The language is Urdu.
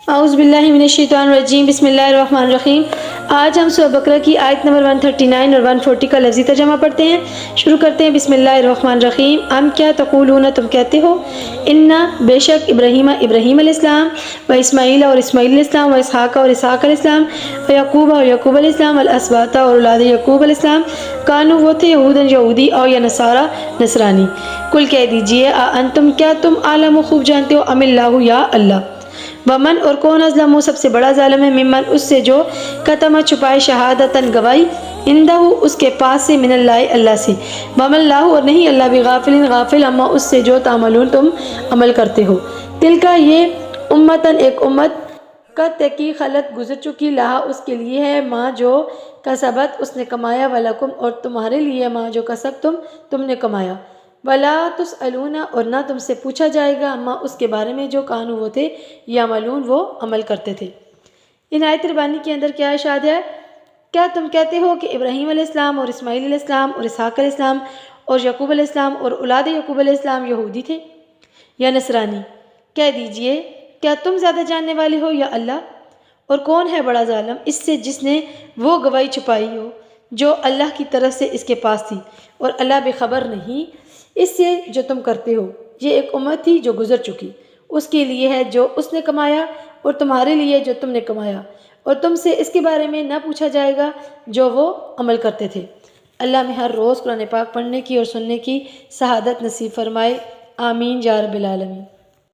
اعوذ باللہ من الشیطان الرجیم، بسم اللہ الرحمن الرحیم۔ آج ہم سورہ بقرہ کی آیت نمبر 139 اور 140 کا لفظی ترجمہ پڑھتے ہیں۔ شروع کرتے ہیں بسم اللہ الرحمن الرحیم۔ ام کیا تقولون، تم کہتے ہو، انا بے شک ابراہیم علیہ السلام و اسماعیل اور اسماعیل علیہ السلام و اسحاق اور اسحاق علیہ السلام و یعقوب اور یعقوب علیہ السلام والاسباط اور اولاد یعقوب علیہ السلام کانو وہ تھے یہودن یہودی اور یا نصارا نصرانی۔ کل کہہ دیجئے انتم کیا تم عالم و خوب جانتے ہو، ام اللہ یا اللہ، ومن اور کون ازلم سب سے بڑا ظالم ہے، ممن اس سے جو کتم چھپائے شہادتن گواہی عندہ اس کے پاس سے، من اللہ اللہ سے، ومن اللہ اور نہیں اللہ بغافل غافل اما اس سے جو تعملون تم عمل کرتے ہو۔ تل کا یہ امتن ایک امت، قد تحقیق خلط گزر چکی، لہا اس کے لیے ہے، ماں جو کسبت اس نے کمایا، ولکم اور تمہارے لیے ماں جو کسب تم نے کمایا، ولا تسألون اور نہ تم سے پوچھا جائے گا، اما اس کے بارے میں جو کانو وہ تھے یعملون وہ عمل کرتے تھے۔ ان آیت ربانی کے اندر کیا ارشاد ہے؟ کیا تم کہتے ہو کہ ابراہیم علیہ السلام اور اسماعیل علیہ السلام اور اسحاق علیہ السلام اور یعقوب علیہ السلام اور اولاد یعقوب علیہ السلام یہودی تھے یا نصرانی؟ کہہ دیجئے کیا تم زیادہ جاننے والے ہو یا اللہ؟ اور کون ہے بڑا ظالم اس سے جس نے وہ گواہی چھپائی ہو جو اللہ کی طرف سے اس کے پاس تھی، اور اللہ بے خبر نہیں اس سے جو تم کرتے ہو۔ یہ ایک امت تھی جو گزر چکی، اس کے لیے ہے جو اس نے کمایا اور تمہارے لیے جو تم نے کمایا، اور تم سے اس کے بارے میں نہ پوچھا جائے گا جو وہ عمل کرتے تھے۔ اللہ میں ہر روز قرآن پاک پڑھنے کی اور سننے کی سعادت نصیب فرمائے، آمین یا رب العالمین۔